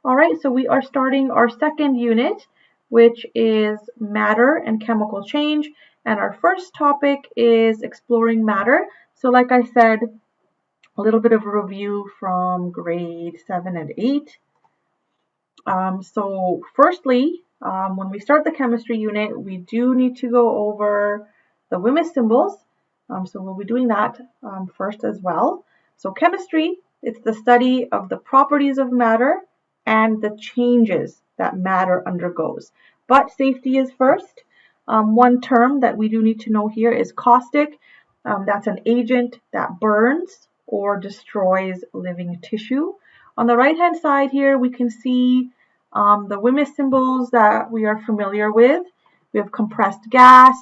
All right, so we are starting our second unit, which is matter and chemical change. And our first topic is exploring matter. So like I said, a little bit of a review from grade 7 and 8. So firstly, when we start the chemistry unit, we do need to go over the Wimmis symbols. So we'll be doing that first as well. So chemistry, it's the study of the properties of matter and the changes that matter undergoes. But safety is first. One term that we do need to know here is caustic. That's an agent that burns or destroys living tissue. On the right-hand side here, we can see the Wimmis symbols that we are familiar with. We have compressed gas,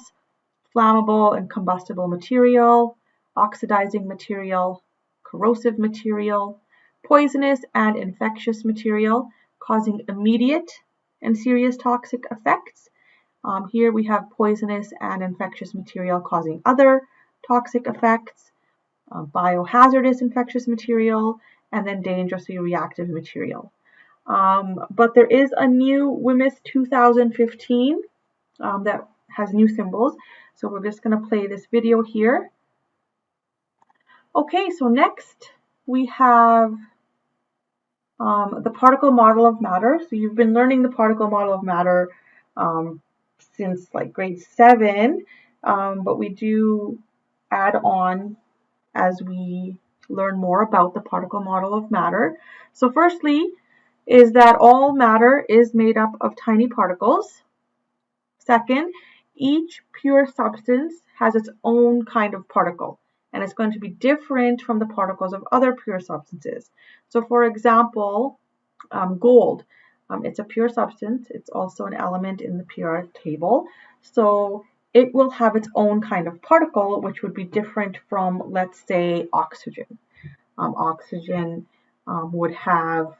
flammable and combustible material, oxidizing material, corrosive material, poisonous and infectious material, causing immediate and serious toxic effects. Here we have poisonous and infectious material causing other toxic effects, biohazardous infectious material, and then dangerously reactive material. But there is a new Wimmis 2015 that has new symbols. So we're just going to play this video here. Okay, so next we have the particle model of matter. So you've been learning the particle model of matter since like grade 7, but we do add on as we learn more about the particle model of matter. So firstly is that all matter is made up of tiny particles. Second, each pure substance has its own kind of particle, and it's going to be different from the particles of other pure substances. So for example, gold, it's a pure substance. It's also an element in the periodic table. So it will have its own kind of particle, which would be different from, let's say, oxygen. Oxygen would have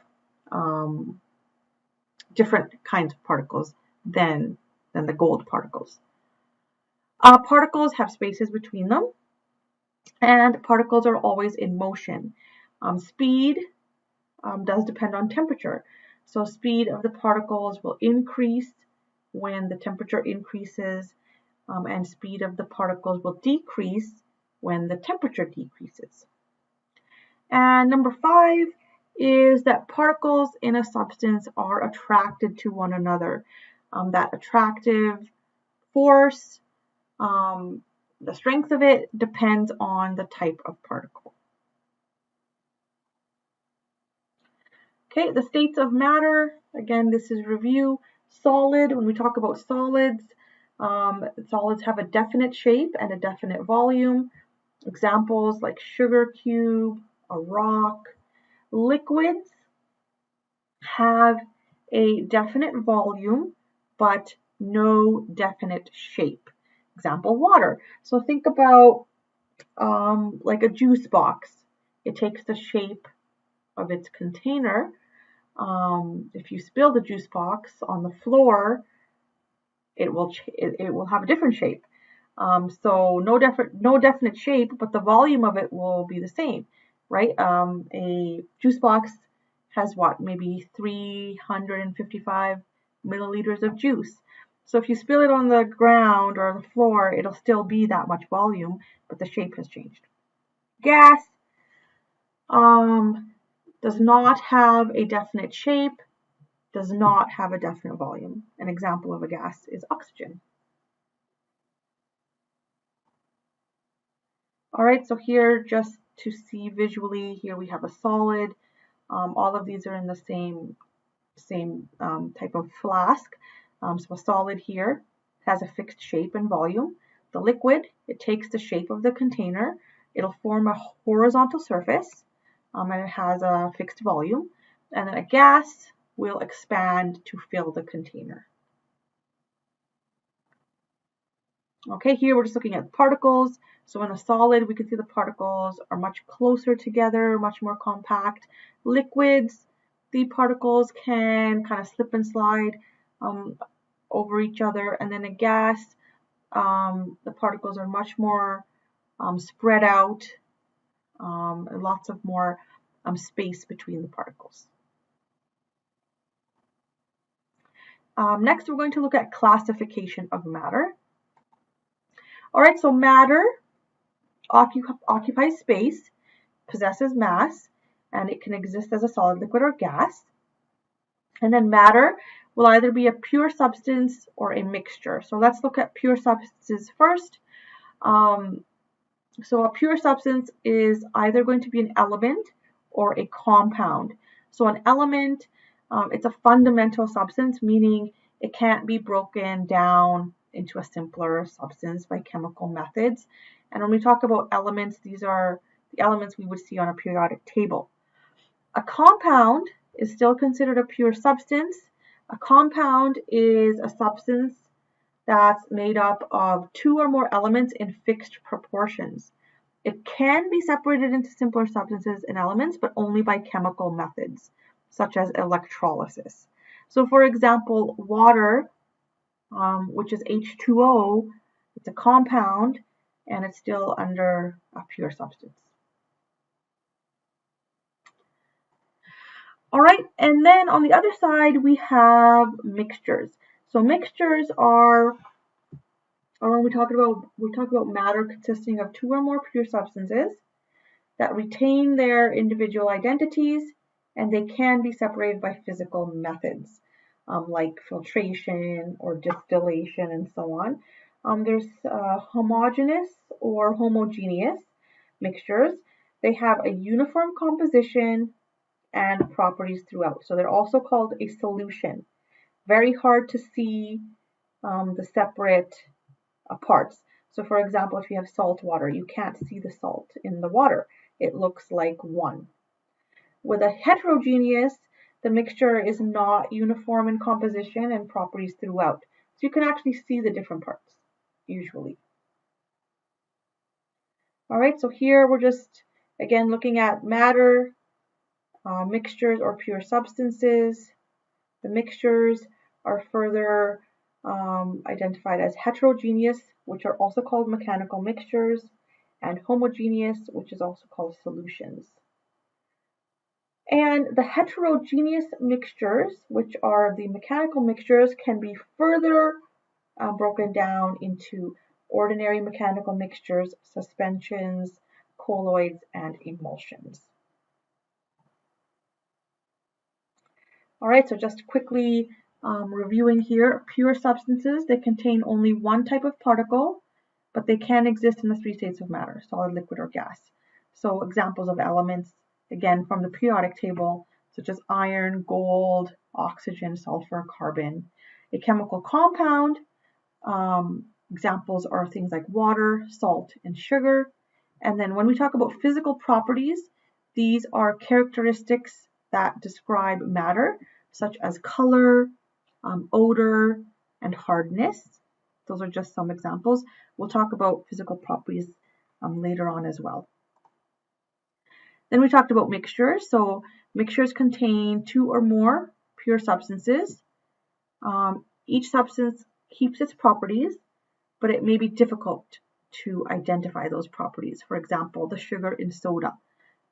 different kinds of particles than the gold particles. Particles have spaces between them, and particles are always in motion. Speed does depend on temperature. So speed of the particles will increase when the temperature increases, and speed of the particles will decrease when the temperature decreases. And number 5 is that particles in a substance are attracted to one another. That attractive force, the strength of it depends on the type of particle. Okay, the states of matter, again, this is review. Solid, when we talk about solids, solids have a definite shape and a definite volume. Examples like sugar cube, a rock. Liquids have a definite volume, but no definite shape. Example, water. So think about like a juice box. It takes the shape of its container. If you spill the juice box on the floor, it will have a different shape. So no definite shape, but the volume of it will be the same, right? A juice box has what, maybe 355 milliliters of juice. So if you spill it on the ground or the floor, it'll still be that much volume, but the shape has changed. Gas does not have a definite shape, does not have a definite volume. An example of a gas is oxygen. All right, so here, just to see visually, here we have a solid. All of these are in the same type of flask. So a solid here has a fixed shape and volume. The liquid, it takes the shape of the container. It'll form a horizontal surface, and it has a fixed volume. And then a gas will expand to fill the container. Okay, here we're just looking at particles. So in a solid, we can see the particles are much closer together, much more compact. Liquids, the particles can kind of slip and slide over each other. And then a gas, the particles are much more spread out, and lots of more space between the particles. Next, we're going to look at classification of matter. All right, so matter occupies space, possesses mass, and it can exist as a solid, liquid, or gas. And then matter will either be a pure substance or a mixture. So let's look at pure substances first. So a pure substance is either going to be an element or a compound. So an element, it's a fundamental substance, meaning it can't be broken down into a simpler substance by chemical methods. And when we talk about elements, these are the elements we would see on a periodic table. A compound is still considered a pure substance. A compound is a substance that's made up of two or more elements in fixed proportions. It can be separated into simpler substances and elements, but only by chemical methods, such as electrolysis. So for example, water, which is H2O, it's a compound, and it's still under a pure substance. All right, and then on the other side, we have mixtures. So mixtures are, or when we talk about matter consisting of two or more pure substances that retain their individual identities, and they can be separated by physical methods, like filtration or distillation and so on. There's homogeneous or homogeneous mixtures. They have a uniform composition and properties throughout. So they're also called a solution. Very hard to see the separate parts. So for example, if you have salt water, you can't see the salt in the water. It looks like one. With a heterogeneous, the mixture is not uniform in composition and properties throughout. So you can actually see the different parts, usually. All right, so here we're just, again, looking at matter, mixtures or pure substances. The mixtures are further identified as heterogeneous, which are also called mechanical mixtures, and homogeneous, which is also called solutions. And the heterogeneous mixtures, which are the mechanical mixtures, can be further broken down into ordinary mechanical mixtures, suspensions, colloids, and emulsions. All right, so just quickly reviewing here, pure substances, they contain only one type of particle, but they can exist in the three states of matter, solid, liquid, or gas. So examples of elements, again, from the periodic table, such as iron, gold, oxygen, sulfur, carbon. A chemical compound, examples are things like water, salt, and sugar. And then when we talk about physical properties, these are characteristics that describe matter, such as color, odor, and hardness. Those are just some examples. We'll talk about physical properties later on as well. Then we talked about mixtures. So mixtures contain two or more pure substances. Each substance keeps its properties, but it may be difficult to identify those properties. For example, the sugar in soda,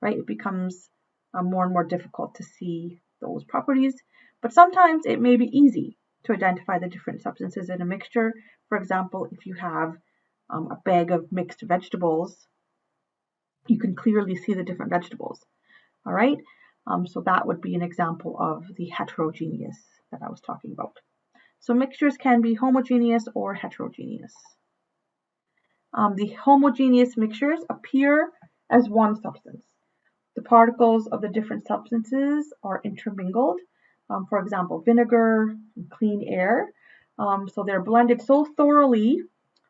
right? It becomes more and more difficult to see those properties, but sometimes it may be easy to identify the different substances in a mixture. For example, if you have a bag of mixed vegetables, you can clearly see the different vegetables. All right, so that would be an example of the heterogeneous that I was talking about. So mixtures can be homogeneous or heterogeneous. The homogeneous mixtures appear as one substance. The particles of the different substances are intermingled. For example, vinegar and clean air. So they're blended so thoroughly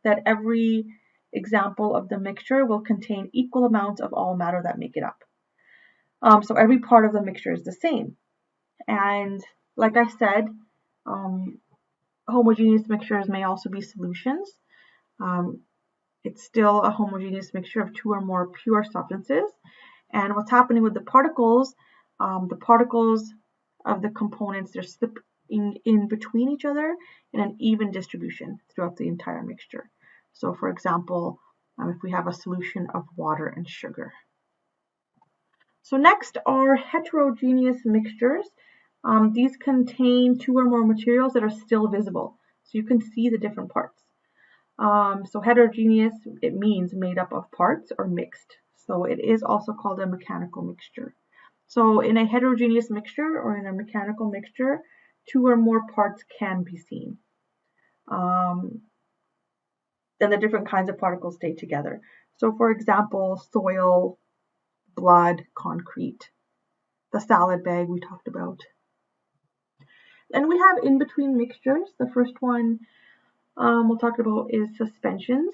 that every example of the mixture will contain equal amounts of all matter that make it up. So every part of the mixture is the same. And like I said, homogeneous mixtures may also be solutions. It's still a homogeneous mixture of two or more pure substances. And what's happening with the particles of the components, they're slipping in between each other in an even distribution throughout the entire mixture. So for example, if we have a solution of water and sugar. So next are heterogeneous mixtures. These contain 2 or more materials that are still visible, so you can see the different parts. So heterogeneous, it means made up of parts or mixed. So it is also called a mechanical mixture. So in a heterogeneous mixture or in a mechanical mixture, 2 or more parts can be seen. Then the different kinds of particles stay together. So for example, soil, blood, concrete, the salad bag we talked about. And we have in-between mixtures. The first one we'll talk about is suspensions.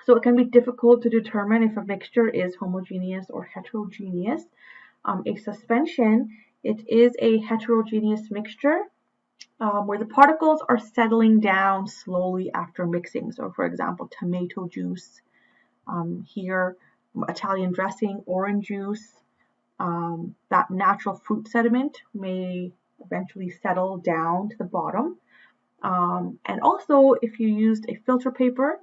So it can be difficult to determine if a mixture is homogeneous or heterogeneous. A suspension, it is a heterogeneous mixture where the particles are settling down slowly after mixing. So for example, tomato juice, here Italian dressing, orange juice, that natural fruit sediment may eventually settle down to the bottom. And also, if you used a filter paper,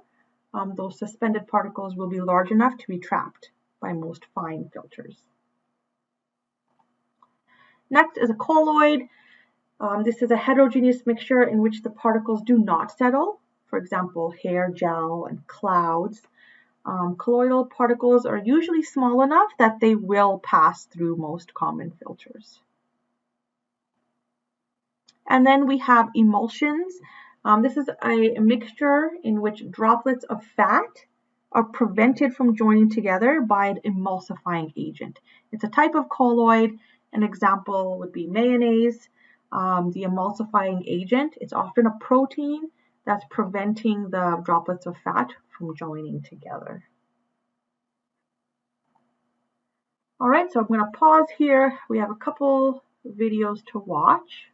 those suspended particles will be large enough to be trapped by most fine filters. Next is a colloid. This is a heterogeneous mixture in which the particles do not settle. For example, hair gel and clouds. Colloidal particles are usually small enough that they will pass through most common filters. And then we have emulsions. This is a mixture in which droplets of fat are prevented from joining together by an emulsifying agent. It's a type of colloid. An example would be mayonnaise. The emulsifying agent, it's often a protein that's preventing the droplets of fat from joining together. All right, so I'm going to pause here. We have a couple videos to watch.